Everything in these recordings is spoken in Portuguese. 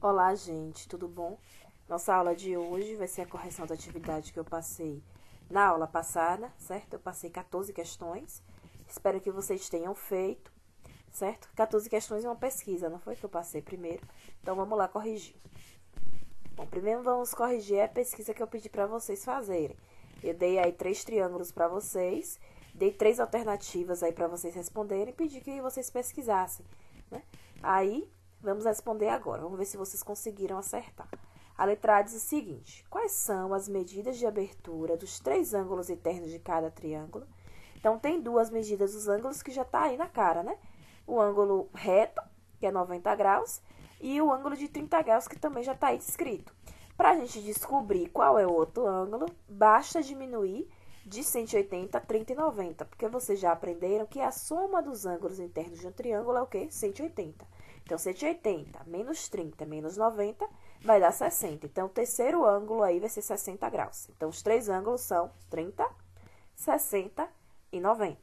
Olá, gente, tudo bom? Nossa aula de hoje vai ser a correção da atividade que eu passei na aula passada, certo? Eu passei 14 questões. Espero que vocês tenham feito, certo? 14 questões é uma pesquisa, não foi que eu passei primeiro? Então, vamos lá corrigir. Bom, primeiro vamos corrigir a pesquisa que eu pedi para vocês fazerem. Eu dei aí 3 triângulos para vocês, dei 3 alternativas aí para vocês responderem e pedi que vocês pesquisassem, né? Aí, vamos responder agora. Vamos ver se vocês conseguiram acertar. A letra A diz o seguinte: quais são as medidas de abertura dos 3 ângulos internos de cada triângulo? Então, tem duas medidas dos ângulos que já tá aí na cara, né? O ângulo reto, que é 90 graus, e o ângulo de 30 graus, que também já tá aí escrito. Para a gente descobrir qual é o outro ângulo, basta diminuir de 180 a 30 e 90, porque vocês já aprenderam que a soma dos ângulos internos de um triângulo é o quê? 180. Então, 180 menos 30 menos 90 vai dar 60. Então, o terceiro ângulo aí vai ser 60 graus. Então, os 3 ângulos são 30, 60 e 90.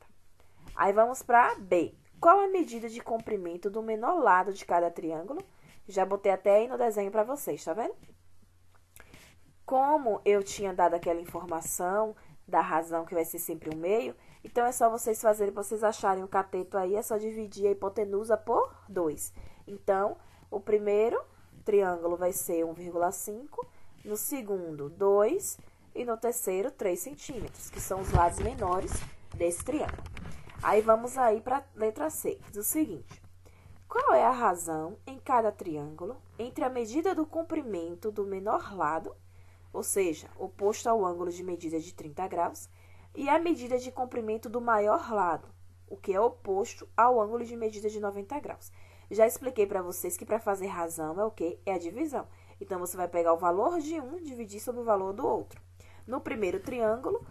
Aí, vamos para B. Qual a medida de comprimento do menor lado de cada triângulo? Já botei até aí no desenho para vocês, tá vendo? Como eu tinha dado aquela informação da razão que vai ser sempre um meio, então é só vocês fazerem, para vocês acharem o cateto aí, é só dividir a hipotenusa por 2. Então, o primeiro triângulo vai ser 1,5, no segundo, 2, e no terceiro, 3 centímetros, que são os lados menores desse triângulo. Aí, vamos aí para a letra C, diz o seguinte: qual é a razão em cada triângulo entre a medida do comprimento do menor lado, ou seja, oposto ao ângulo de medida de 30 graus, e a medida de comprimento do maior lado, o que é oposto ao ângulo de medida de 90 graus. Já expliquei para vocês que para fazer razão é o quê? É a divisão. Então, você vai pegar o valor de um e dividir sobre o valor do outro. No primeiro triângulo,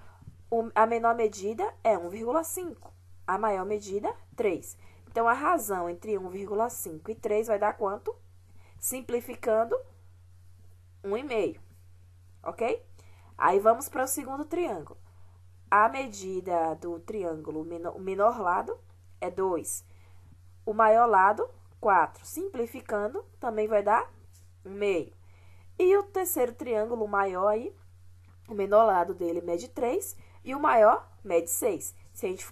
a menor medida é 1,5, a maior medida, 3. Então, a razão entre 1,5 e 3 vai dar quanto? Simplificando, 1,5. Ok? Aí, vamos para o segundo triângulo. A medida do triângulo, o menor lado, é 2. O maior lado, 4. Simplificando, também vai dar 1,5. E o terceiro triângulo, o maior aí, o menor lado dele mede 3 e o maior mede 6.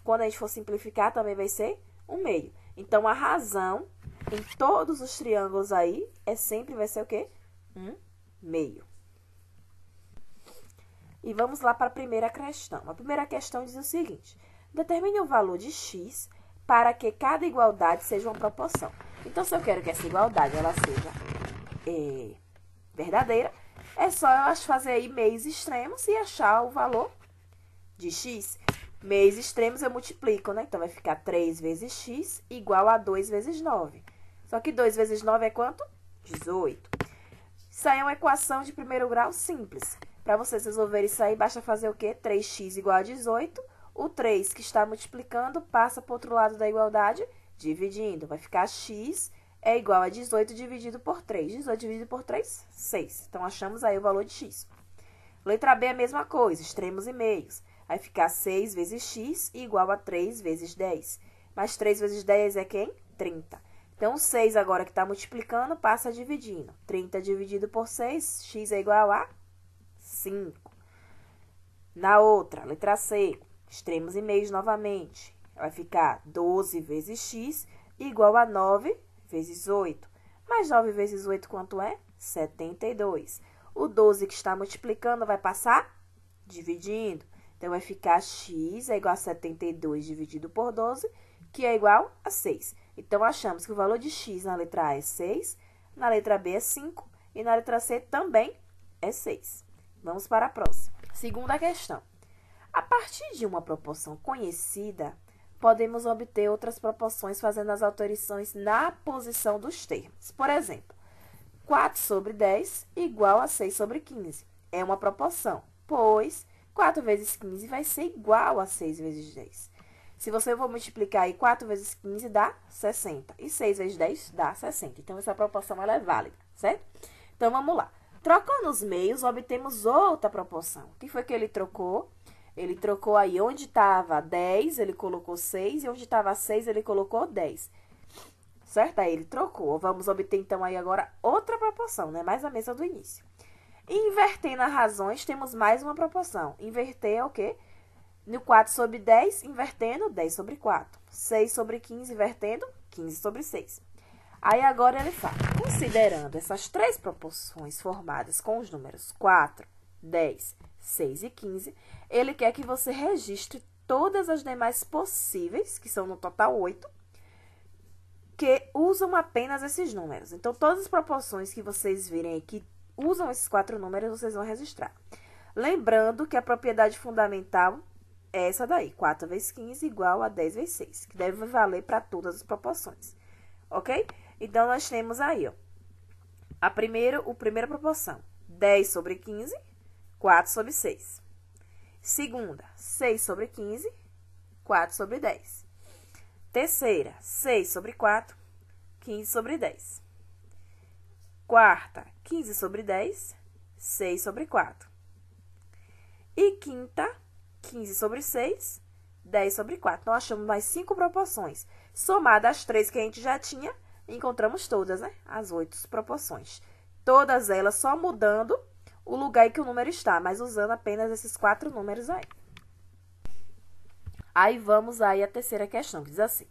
Quando a gente for simplificar, também vai ser 1,5. Então, a razão em todos os triângulos aí sempre vai ser o quê? 1,5. E vamos lá para a primeira questão. A primeira questão diz o seguinte: determine o valor de x para que cada igualdade seja uma proporção. Então, se eu quero que essa igualdade ela seja verdadeira, é só eu fazer aí meios extremos e achar o valor de x. Meios extremos eu multiplico, né? Então, vai ficar 3 vezes x igual a 2 vezes 9. Só que 2 vezes 9 é quanto? 18. Isso aí é uma equação de primeiro grau simples. Para vocês resolverem isso aí, basta fazer o quê? 3x igual a 18. O 3 que está multiplicando passa para o outro lado da igualdade, dividindo. Vai ficar x é igual a 18 dividido por 3. 18 dividido por 3, 6. Então, achamos aí o valor de x. Letra B é a mesma coisa, extremos e meios. Vai ficar 6 vezes x igual a 3 vezes 10. Mas 3 vezes 10 é quem? 30. Então, o 6 agora que está multiplicando passa dividindo. 30 dividido por 6, x é igual a 5. Na outra, letra C, extremos e meios novamente. Vai ficar 12 vezes x igual a 9 vezes 8. Mais 9 vezes 8 quanto é? 72. O 12 que está multiplicando vai passar dividindo. Então, vai ficar x é igual a 72 dividido por 12, que é igual a 6. Então, achamos que o valor de x na letra A é 6, na letra B é 5 e na letra C também é 6. Vamos para a próxima. Segunda questão. A partir de uma proporção conhecida, podemos obter outras proporções fazendo as alterações na posição dos termos. Por exemplo, 4 sobre 10 igual a 6 sobre 15. É uma proporção, pois 4 vezes 15 vai ser igual a 6 vezes 10. Se você for multiplicar aí, 4 vezes 15 dá 60. E 6 vezes 10 dá 60. Então, essa proporção ela é válida, certo? Então, vamos lá. Trocando os meios, obtemos outra proporção. O que foi que ele trocou? Ele trocou aí onde estava 10, ele colocou 6. E onde estava 6, ele colocou 10. certo? Aí ele trocou. Vamos obter, então, aí agora outra proporção, né? Mais a mesma do início. Invertendo as razões, temos mais uma proporção. Inverter é o quê? No 4 sobre 10, invertendo, 10 sobre 4. 6 sobre 15, invertendo, 15 sobre 6. Aí agora ele fala, considerando essas três proporções formadas com os números 4, 10, 6 e 15, ele quer que você registre todas as demais possíveis, que são no total 8, que usam apenas esses números. Então, todas as proporções que vocês virem aí que usam esses 4 números, vocês vão registrar. Lembrando que a propriedade fundamental é essa daí, 4 vezes 15 igual a 10 vezes 6, que deve valer para todas as proporções, ok? Então, nós temos aí, ó, a primeira proporção, 10 sobre 15, 4 sobre 6. Segunda, 6 sobre 15, 4 sobre 10. Terceira, 6 sobre 4, 15 sobre 10. Quarta, 15 sobre 10, 6 sobre 4. E quinta, 15 sobre 6, 10 sobre 4. Então, achamos mais 5 proporções. Somadas as 3 que a gente já tinha, encontramos todas, né? As 8 proporções. Todas elas só mudando o lugar em que o número está, mas usando apenas esses 4 números aí. Aí, vamos aí à terceira questão, que diz assim.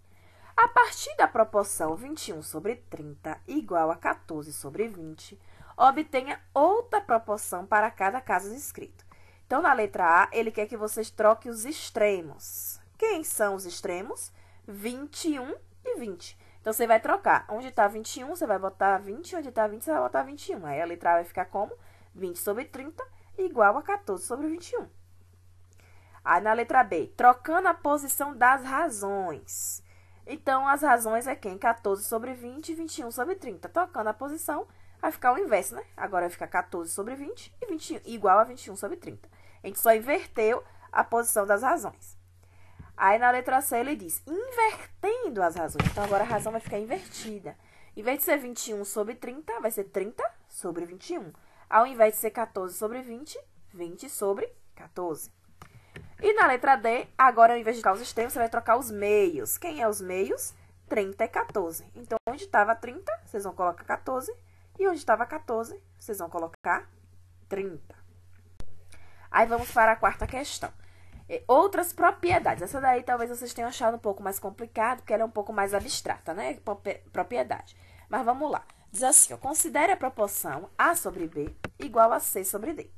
A partir da proporção 21 sobre 30 igual a 14 sobre 20, obtenha outra proporção para cada caso descrito. Então, na letra A, ele quer que vocês troquem os extremos. Quem são os extremos? 21 e 20. Então, você vai trocar. Onde está 21, você vai botar 20. Onde está 20, você vai botar 21. Aí, a letra A vai ficar como? 20 sobre 30 igual a 14 sobre 21. Aí, na letra B, trocando a posição das razões. Então, as razões é quem? 14 sobre 20 e 21 sobre 30. Trocando a posição, vai ficar o inverso, né? Agora vai ficar 14 sobre 20 e 21, igual a 21 sobre 30. A gente só inverteu a posição das razões. Aí, na letra C, ele diz, invertendo as razões. Então, agora a razão vai ficar invertida. Em vez de ser 21 sobre 30, vai ser 30 sobre 21. Ao invés de ser 14 sobre 20, 20 sobre 14. E na letra D, agora, ao invés de trocar os extremos, você vai trocar os meios. Quem é os meios? 30 e 14. Então, onde estava 30, vocês vão colocar 14. E onde estava 14, vocês vão colocar 30. Aí, vamos para a quarta questão. Outras propriedades. Essa daí, talvez vocês tenham achado um pouco mais complicado, porque ela é um pouco mais abstrata, né? Propriedade. Mas, vamos lá. Diz assim, ó, considere a proporção A sobre B igual a C sobre D.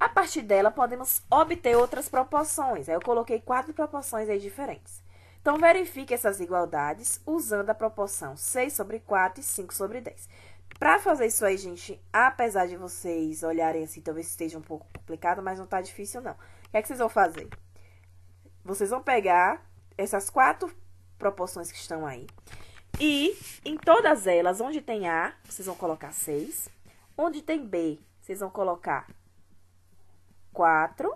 A partir dela, podemos obter outras proporções. Aí, eu coloquei 4 proporções aí diferentes. Então, verifique essas igualdades usando a proporção 6 sobre 4 e 5 sobre 10. Para fazer isso aí, gente, apesar de vocês olharem assim, talvez esteja um pouco complicado, mas não tá difícil, não. O que é que vocês vão fazer? Vocês vão pegar essas 4 proporções que estão aí e, em todas elas, onde tem A, vocês vão colocar 6. Onde tem B, vocês vão colocar 4.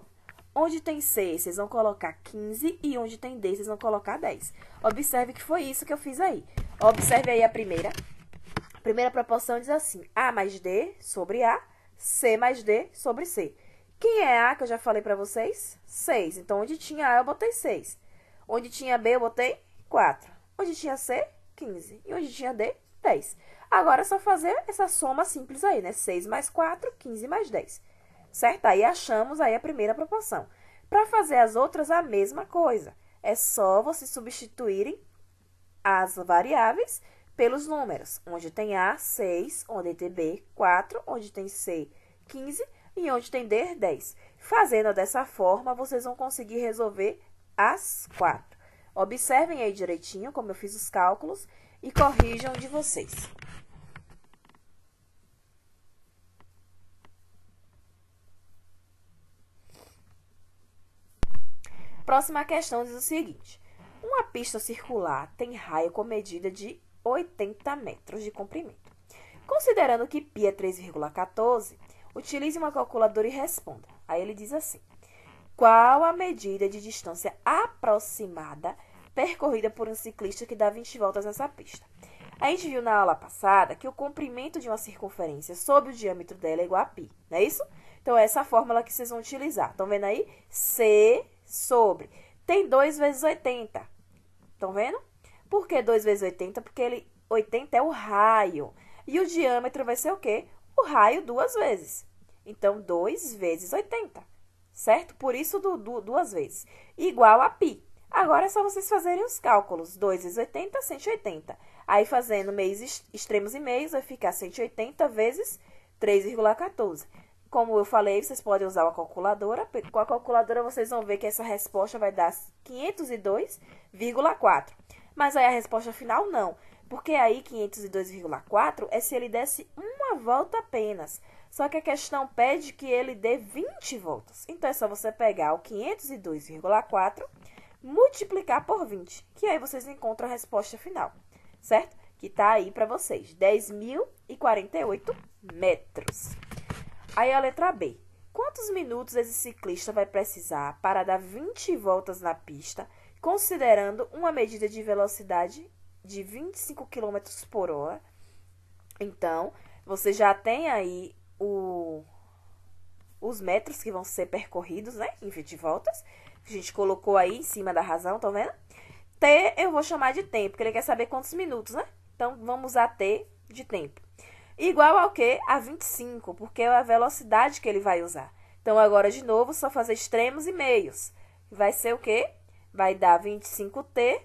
Onde tem C, vocês vão colocar 15. E onde tem D, vocês vão colocar 10. Observe que foi isso que eu fiz aí. Observe aí a primeira. A primeira proporção diz assim, A mais D sobre A, C mais D sobre C. Quem é A, que eu já falei pra vocês? 6. Então, onde tinha A, eu botei 6. Onde tinha B, eu botei 4. Onde tinha C, 15. E onde tinha D, 10. Agora, é só fazer essa soma simples aí, né? 6 mais 4, 15 mais 10. Certo? Aí, achamos aí a primeira proporção. Para fazer as outras, a mesma coisa. É só vocês substituírem as variáveis pelos números. Onde tem A, 6. Onde tem B, 4. Onde tem C, 15. E onde tem D, 10. Fazendo dessa forma, vocês vão conseguir resolver as 4. Observem aí direitinho como eu fiz os cálculos e corrijam de vocês. Próxima questão diz o seguinte. Uma pista circular tem raio com medida de 80 metros de comprimento. Considerando que π é 3,14, utilize uma calculadora e responda. Aí ele diz assim. Qual a medida de distância aproximada percorrida por um ciclista que dá 20 voltas nessa pista? A gente viu na aula passada que o comprimento de uma circunferência sobre o diâmetro dela é igual a π, não é isso? Então, é essa fórmula que vocês vão utilizar. Estão vendo aí? C sobre. Tem 2 vezes 80. Estão vendo? Por que 2 vezes 80? Porque 80 é o raio. E o diâmetro vai ser o quê? O raio 2 vezes. Então, 2 vezes 80, certo? Por isso, 2 vezes. Igual a π. Agora, é só vocês fazerem os cálculos. 2 vezes 80, 180. Aí, fazendo meios extremos e meios, vai ficar 180 vezes 3,14. Como eu falei, vocês podem usar uma calculadora. Com a calculadora, vocês vão ver que essa resposta vai dar 502,4. Mas aí, a resposta final, não. Porque aí, 502,4 é se ele desse uma volta apenas. Só que a questão pede que ele dê 20 voltas. Então, é só você pegar o 502,4, multiplicar por 20, que aí vocês encontram a resposta final, certo? Que tá aí para vocês, 10.048 metros. Aí a letra B. Quantos minutos esse ciclista vai precisar para dar 20 voltas na pista, considerando uma medida de velocidade de 25 km por hora? Então, você já tem aí os metros que vão ser percorridos, né, em 20 voltas. A gente colocou aí em cima da razão, tá vendo? T eu vou chamar de tempo, porque ele quer saber quantos minutos, né? Então, vamos usar T de tempo. Igual ao quê? A 25, porque é a velocidade que ele vai usar. Então, agora, de novo, só fazer extremos e meios. Vai ser o quê? Vai dar 25T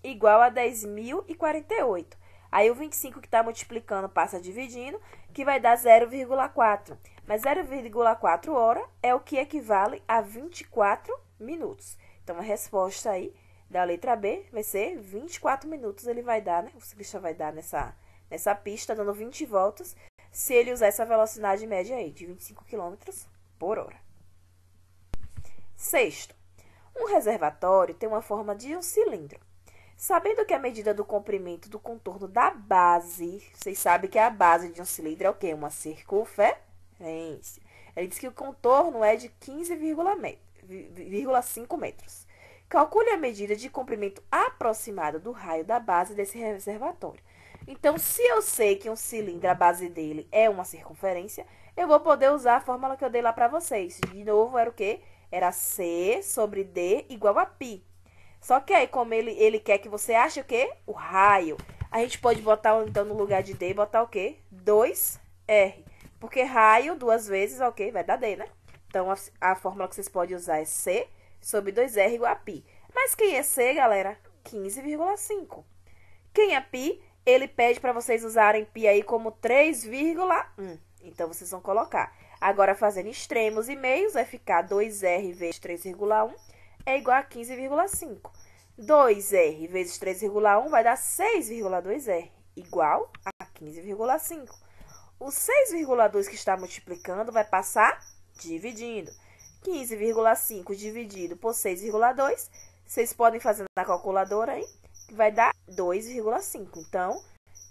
igual a 10.048. Aí, o 25 que está multiplicando passa dividindo, que vai dar 0,4. Mas 0,4 hora é o que equivale a 24 minutos. Então, a resposta aí da letra B vai ser 24 minutos ele vai dar, né? O ciclista vai dar nessa pista, dando 20 voltas, se ele usar essa velocidade média aí, de 25 km por hora. Sexto, um reservatório tem uma forma de um cilindro. Sabendo que a medida do comprimento do contorno da base, vocês sabem que a base de um cilindro é o quê? Uma circunferência. Ele diz que o contorno é de 15,5 metros. Calcule a medida de comprimento aproximada do raio da base desse reservatório. Então, se eu sei que um cilindro, a base dele é uma circunferência, eu vou poder usar a fórmula que eu dei lá para vocês. De novo, era o quê? Era C sobre D igual a π. Só que aí, como ele quer que você ache o quê? O raio. A gente pode botar, então, no lugar de D, botar o quê? 2R. Porque raio, 2 vezes, ok, vai dar D, né? Então, a fórmula que vocês podem usar é C sobre 2R igual a π. Mas quem é C, galera? 15,5. Quem é π? Ele pede para vocês usarem π aí como 3,1. Então, vocês vão colocar. Agora, fazendo extremos e meios, vai ficar 2R vezes 3,1 é igual a 15,5. 2R vezes 3,1 vai dar 6,2R, igual a 15,5. O 6,2 que está multiplicando vai passar dividindo. 15,5 dividido por 6,2, vocês podem fazer na calculadora aí, que vai dar 2,5. Então,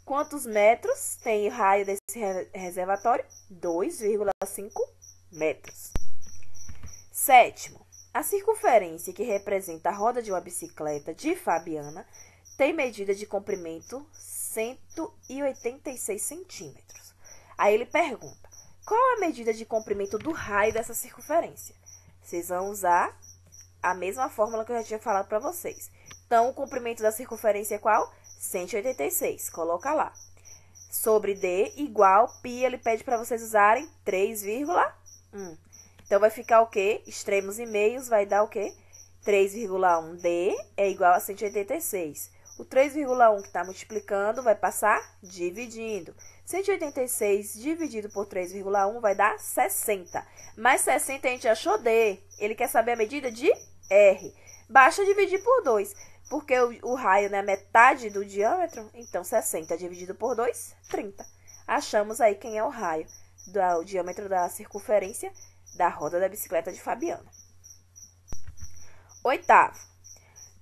quantos metros tem o raio desse reservatório? 2,5 metros. Sétimo, a circunferência que representa a roda de uma bicicleta de Fabiana tem medida de comprimento 186 centímetros. Aí ele pergunta, qual a medida de comprimento do raio dessa circunferência? Vocês vão usar a mesma fórmula que eu já tinha falado para vocês. Então, o comprimento da circunferência é qual? 186. Coloca lá. Sobre D igual π, ele pede para vocês usarem 3,1. Então, vai ficar o quê? Extremos e meios vai dar o quê? 3,1D é igual a 186. O 3,1 que está multiplicando vai passar dividindo. 186 dividido por 3,1 vai dar 60. Mais 60 a gente achou D. Ele quer saber a medida de R. Basta dividir por 2, porque o raio, né, é metade do diâmetro. Então, 60 dividido por 2, 30. Achamos aí quem é o raio do diâmetro da circunferência da roda da bicicleta de Fabiana. Oitavo.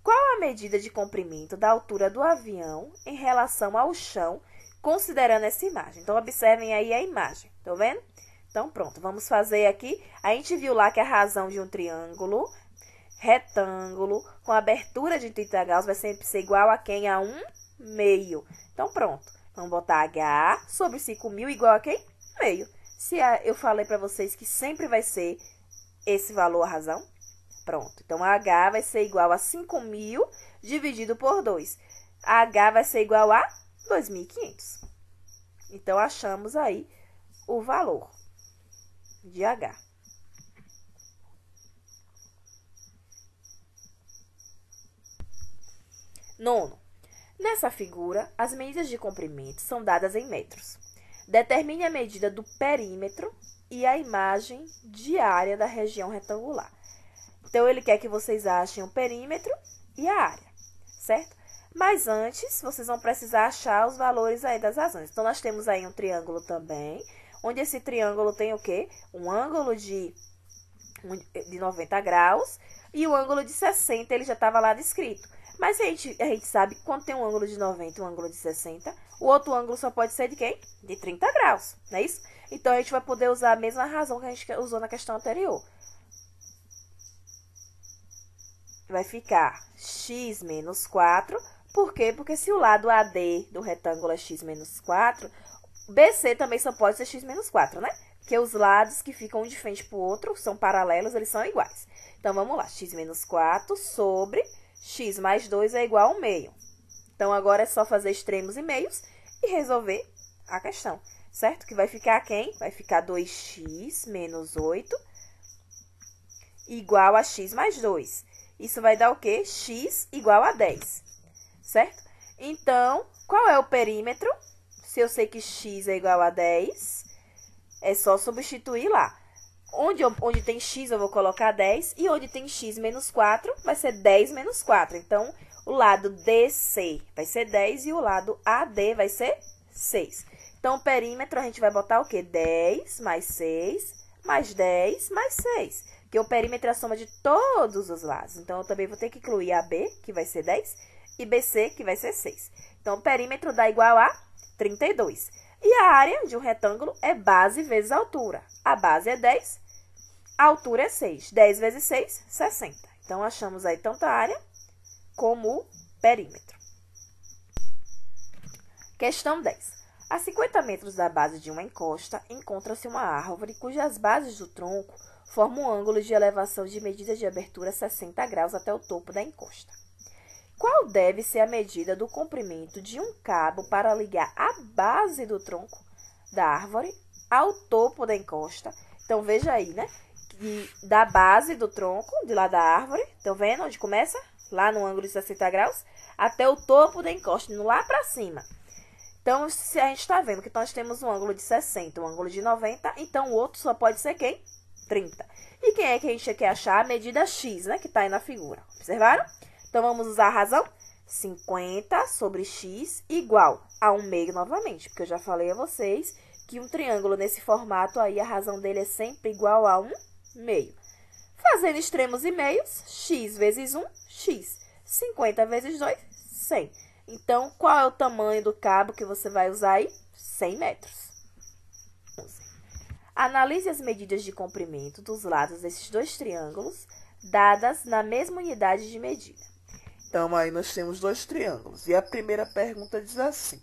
Qual a medida de comprimento da altura do avião em relação ao chão, considerando essa imagem? Então, observem aí a imagem. Estão vendo? Então, pronto. Vamos fazer aqui. A gente viu lá que a razão de um triângulo retângulo com abertura de 30 graus vai sempre ser igual a quem? A 1/2. Então, pronto. Vamos botar H sobre 5.000 igual a quem? Meio. Se eu falei para vocês que sempre vai ser esse valor a razão, pronto. Então, H vai ser igual a 5.000 dividido por 2. H vai ser igual a 2.500. Então, achamos aí o valor de H. Nono. Nessa figura, as medidas de comprimento são dadas em metros. Determine a medida do perímetro e a imagem de área da região retangular. Então, ele quer que vocês achem o perímetro e a área, certo? Mas antes, vocês vão precisar achar os valores aí das razões. Então, nós temos aí um triângulo também, onde esse triângulo tem o quê? Um ângulo de 90 graus e o ângulo de 60, ele já estava lá descrito. Mas a gente sabe que quando tem um ângulo de 90 e um ângulo de 60, o outro ângulo só pode ser de quem? De 30 graus, não é isso? Então, a gente vai poder usar a mesma razão que a gente usou na questão anterior. Vai ficar x menos 4. Por quê? Porque se o lado AD do retângulo é x menos 4, BC também só pode ser x menos 4, né? Porque os lados que ficam um de frente para o outro são paralelos, eles são iguais. Então, vamos lá. X menos 4 sobre x mais 2 é igual ao meio. Então, agora é só fazer extremos e meios e resolver a questão, certo? Que vai ficar quem? Vai ficar 2x menos 8 igual a x mais 2. Isso vai dar o quê? X igual a 10, certo? Então, qual é o perímetro? Se eu sei que x é igual a 10, é só substituir lá. Onde tem x, eu vou colocar 10. E onde tem x menos 4, vai ser 10 menos 4. Então, o lado DC vai ser 10 e o lado AD vai ser 6. Então, o perímetro, a gente vai botar o quê? 10 mais 6, mais 10, mais 6. Porque o perímetro é a soma de todos os lados. Então, eu também vou ter que incluir AB, que vai ser 10, e BC, que vai ser 6. Então, o perímetro dá igual a 32. E a área de um retângulo é base vezes altura. A base é 10, a altura é 6. 10 vezes 6, 60. Então, achamos aí tanto a área como o perímetro. Questão 10. A 50 metros da base de uma encosta, encontra-se uma árvore cujas bases do tronco formam um ângulo de elevação de medida de abertura 60 graus até o topo da encosta. Qual deve ser a medida do comprimento de um cabo para ligar a base do tronco da árvore ao topo da encosta? Então, veja aí, né? Que da base do tronco, de lá da árvore, estão vendo onde começa? Lá no ângulo de 60 graus, até o topo da encosta, indo lá para cima. Então, se a gente está vendo que nós temos um ângulo de 60, um ângulo de 90, então o outro só pode ser quem? 30. E quem é que a gente quer achar? A medida x, né? Que está aí na figura. Observaram? Então, vamos usar a razão? 50 sobre x igual a 1 meio novamente. Porque eu já falei a vocês que um triângulo nesse formato aí, a razão dele é sempre igual a 1 meio. Fazendo extremos e meios, x vezes 1, x. 50 vezes 2, 100. Então, qual é o tamanho do cabo que você vai usar aí? 100 metros. Analise as medidas de comprimento dos lados desses dois triângulos, dadas na mesma unidade de medida. Então, aí nós temos dois triângulos. E a primeira pergunta diz assim: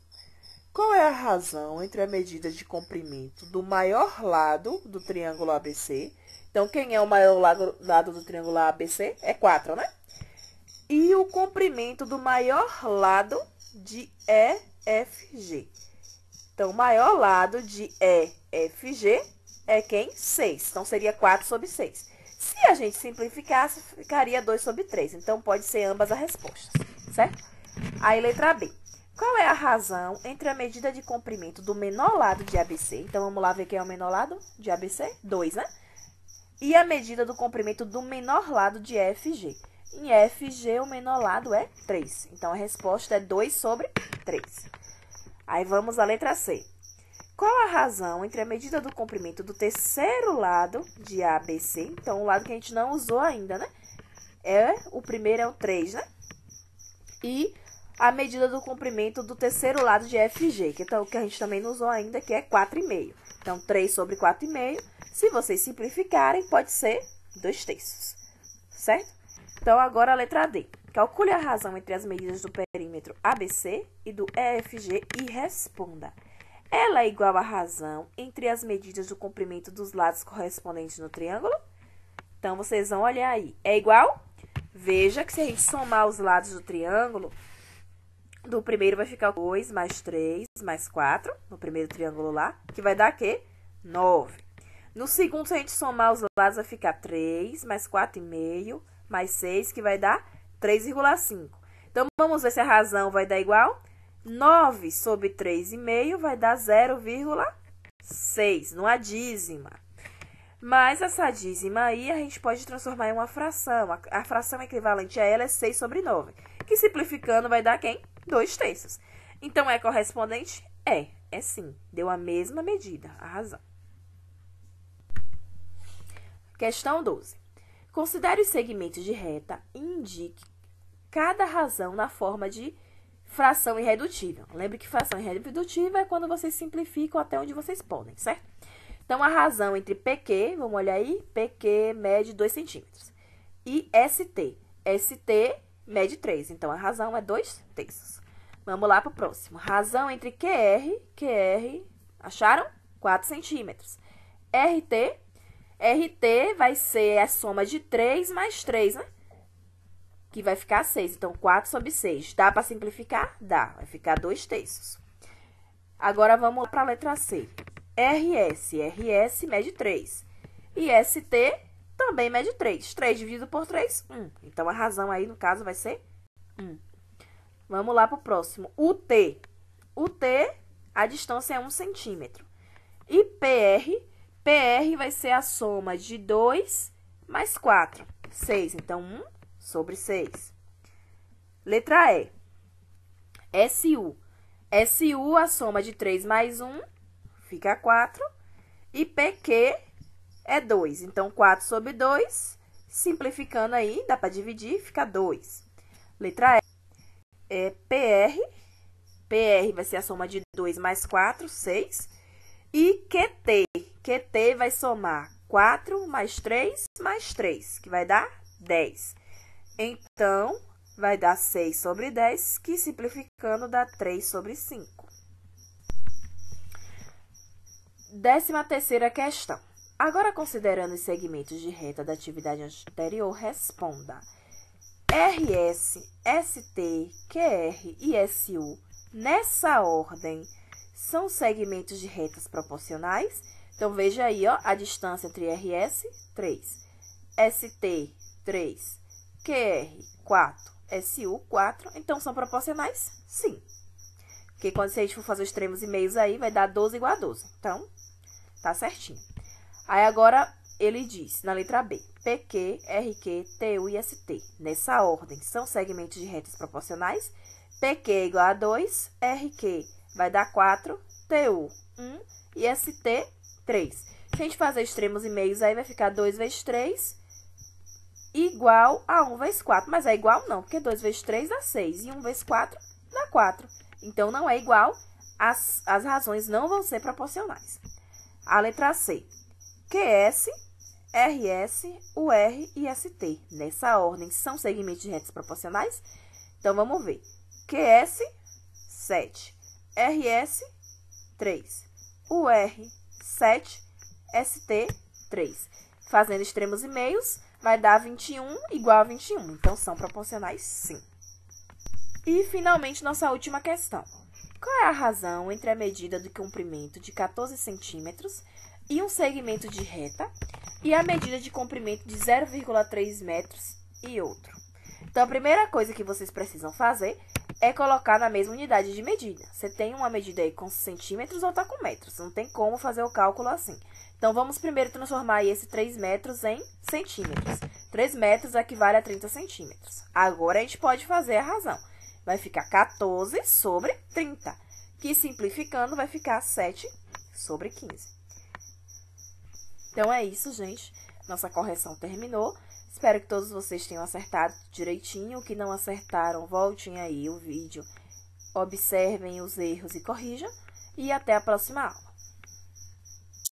qual é a razão entre a medida de comprimento do maior lado do triângulo ABC? Então, quem é o maior lado do triângulo ABC? É 4, né? E o comprimento do maior lado de EFG. Então, o maior lado de EFG é quem? 6. Então, seria 4 sobre 6. Se a gente simplificasse, ficaria 2 sobre 3. Então, pode ser ambas as respostas, certo? Aí, letra B. Qual é a razão entre a medida de comprimento do menor lado de ABC? Então, vamos lá ver quem é o menor lado de ABC? 2, né? E a medida do comprimento do menor lado de EFG. Em EFG, o menor lado é 3. Então, a resposta é 2 sobre 3. Aí, vamos à letra C. Qual a razão entre a medida do comprimento do terceiro lado de ABC? Então, o lado que a gente não usou ainda, né? O primeiro é o 3, né? E a medida do comprimento do terceiro lado de FG, que a gente também não usou ainda, que é 4,5. Então, 3 sobre 4,5. Se vocês simplificarem, pode ser 2/3, certo? Então, agora a letra D. Calcule a razão entre as medidas do perímetro ABC e do EFG e responda. Ela é igual à razão entre as medidas do comprimento dos lados correspondentes no triângulo? Então, vocês vão olhar aí. É igual? Veja que se a gente somar os lados do triângulo, do primeiro vai ficar 2 mais 3 mais 4, no primeiro triângulo lá, que vai dar o quê? 9. No segundo, se a gente somar os lados, vai ficar 3 mais 4,5 mais 6, que vai dar 3,5. Então, vamos ver se a razão vai dar igual. 9 sobre 3,5 vai dar 0,6, numa dízima. Mas essa dízima aí, a gente pode transformar em uma fração. A fração equivalente a ela é 6 sobre 9, que simplificando vai dar quem? 2 terços. Então, é correspondente? É sim. Deu a mesma medida, a razão. Questão 12. Considere os segmentos de reta e indique cada razão na forma de fração irredutível. Lembre que fração irredutível é quando vocês simplificam até onde vocês podem, certo? Então, a razão entre PQ, vamos olhar aí, PQ mede 2 centímetros. E ST. ST mede 3, então a razão é 2 terços. Vamos lá para o próximo. Razão entre QR, QR, acharam? 4 centímetros. RT, RT vai ser a soma de 3 mais 3, né? Que vai ficar 6. Então, 4 sobre 6. Dá para simplificar? Dá. Vai ficar 2 terços. Agora, vamos para a letra C. RS. RS mede 3. E ST também mede 3. 3 dividido por 3, 1. Então, a razão aí, no caso, vai ser 1. Vamos lá para o próximo. UT. UT, a distância é 1 centímetro. E PR, PR vai ser a soma de 2 mais 4. 6. Então, 1 sobre 6. Letra E. SU. SU, a soma de 3 mais 1, fica 4. E PQ é 2. Então, 4 sobre 2, simplificando aí, dá para dividir, fica 2. Letra E. PR. PR vai ser a soma de 2 mais 4, 6. E QT. QT vai somar 4 mais 3 mais 3, que vai dar 10. Então, vai dar 6 sobre 10, que simplificando dá 3 sobre 5. 13ª questão. Agora, considerando os segmentos de reta da atividade anterior, responda. RS, ST, QR e SU, nessa ordem, são segmentos de retas proporcionais? Então, veja aí, ó, a distância entre RS, 3, ST, 3, QR, 4, SU, 4. Então, são proporcionais? Sim. Porque quando a gente for fazer os extremos e meios aí, vai dar 12 igual a 12. Então, tá certinho. Aí, agora, ele diz, na letra B, PQ, RQ, TU e ST. Nessa ordem, são segmentos de retas proporcionais? PQ é igual a 2, RQ vai dar 4, TU, 1 e ST, 3. Se a gente fazer extremos e meios, aí vai ficar 2 vezes 3 igual a 1 vezes 4. Mas é igual não, porque 2 vezes 3 dá 6 e 1 vezes 4 dá 4. Então, não é igual, as razões não vão ser proporcionais. A letra C. QS, RS, UR e ST. Nessa ordem, são segmentos de retas proporcionais? Então, vamos ver. QS, 7. RS, 3. UR, 7. ST, 3. Fazendo extremos e meios, vai dar 21 igual a 21. Então, são proporcionais, sim. E, finalmente, nossa última questão. Qual é a razão entre a medida do comprimento de 14 centímetros e um segmento de reta e a medida de comprimento de 0,3 metros e outro? Então, a primeira coisa que vocês precisam fazer é colocar na mesma unidade de medida. Você tem uma medida aí com centímetros ou está com metros. Não tem como fazer o cálculo assim. Então, vamos primeiro transformar esse 3 metros em centímetros. 3 metros equivale a 30 centímetros. Agora, a gente pode fazer a razão. Vai ficar 14 sobre 30, que simplificando vai ficar 7 sobre 15. Então, é isso, gente. Nossa correção terminou. Espero que todos vocês tenham acertado direitinho. O que não acertaram, voltem aí o vídeo, observem os erros e corrijam. E até a próxima aula.